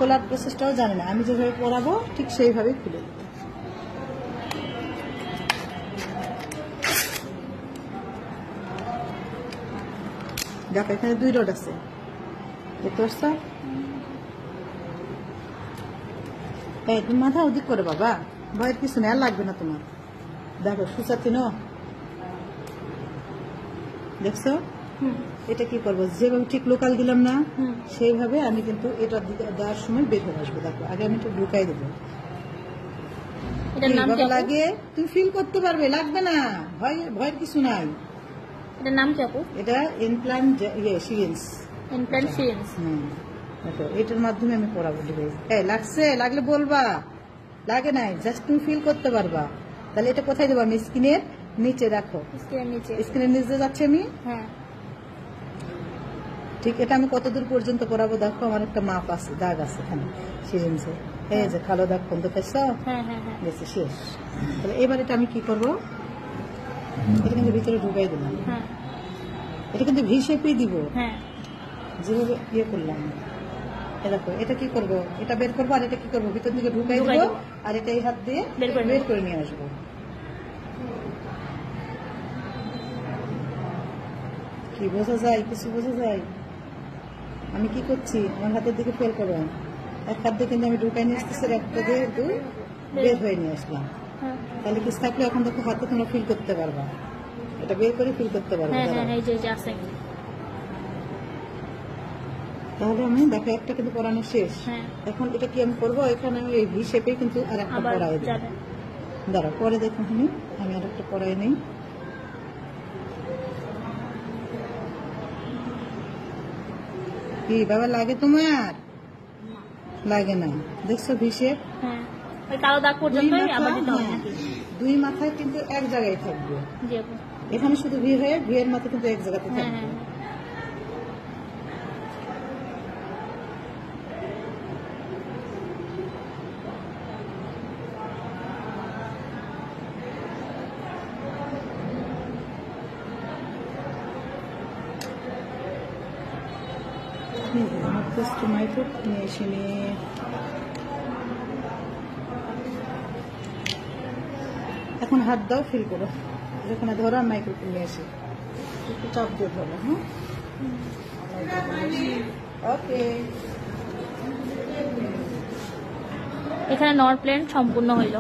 খোলার প্রসেসটাও জানে না, আমি যেভাবে পরাবো ঠিক সেইভাবেই খুলে দেবো। দেখো এখানে 2 রড আছে, দেখতে পাচ্ছ? তুমি মাথা ওদিক করে বাবা, ভয়ের কিছু নেই, আর লাগবে না তোমার। দেখো সুচাচ্ছি ন, দেখছো? এটা কি করবো, যেভাবে ঠিক লোকাল দিলাম না সেইভাবে আমি কিন্তু এটা দেওয়ার সময় বের হয়ে আসবো। দেখো আগে আমি এটা ঢুকাই দেবো, বাবা লাগে তুমি ফিল করতে পারবে, লাগবে না, ভয়ের কিছু নাই। এটার নাম কি আপু? এটা ইমপ্লান্ট সিরিঞ্জ। Implant syringe. দেখো এটার মাধ্যমে আমি পড়াবো ডিভাইস। লাগছে, লাগলে বলবা, লাগে নাই, জাস্ট তুমি ফিল করতে পারবা। তাহলে এটা কোথায় দেবো আমি? স্ক্রিনের নিচে রাখো, স্ক্রিনের নিচে যাচ্ছে আমি। হ্যাঁ ঠিক, এটা আমি কত দূর পর্যন্ত পড়াবো দেখো, আমার একটা মাপ আছে, দাগ আছে এখানে সিরিঞ্জে, এই যে কালো দাগ পর্যন্ত পেয়েছ, গেছে শেষ। তাহলে এবার এটা আমি কি করবো, এটা কিন্তু ভিতরে ঢুকাই দিলাম, এটা কিন্তু ভি শেপেই দিব, যেভাবে ইয়ে করলাম। দেখো এটা কি করবো, এটা বের করবো, আর এটা কি করবো, ভিতর দিকে ঢুকাই দেবো, আর এটা এই হাত দিয়ে বের করে নিয়ে আসবো। কি বোঝা যায়, কিছু বোঝা যায়? আমি কি করছি, আমার হাতের দিকে ফেল করো, এক হাত দিয়ে কিন্তু আমি ঢুকাই নিয়ে আসতেছি, একটা দিয়ে 2 বের হয়ে নিয়ে আসলাম। তাহলে কিছু থাকলে এখন দেখো হাতে তোমরা ফিল করতে পারবা, এটা বের করে ফিল করতে পারবো। তাহলে আমি দেখো একটা কিন্তু পড়ানো শেষ। এখন এটা কি আমি করবো, এখানে আমি এই ভি শেপে কিন্তু আর একটা পড়াই দিই। দাঁড়া পরে দেখো, আমি আর একটা পড়াই নেই। কি বাবা লাগে তোমার? লাগে না, দেখছো ভি শেপ? দুই মাথায় কিন্তু এক জায়গায় থাকবে, এখানে শুধু ভি হয়ে ভি এর মাথা কিন্তু এক জায়গাতে থাকবে। আমার টেস্ট মাইক্রো নিয়ে এসে নিয়ে এখন হাত দাও, ফিল করো, যেখানে ধরো মাইক্রোফোন নিয়ে এসে একটু চাপ দিয়ে ধরো। ওকে, এখানে নর প্লেন সম্পূর্ণ হইল।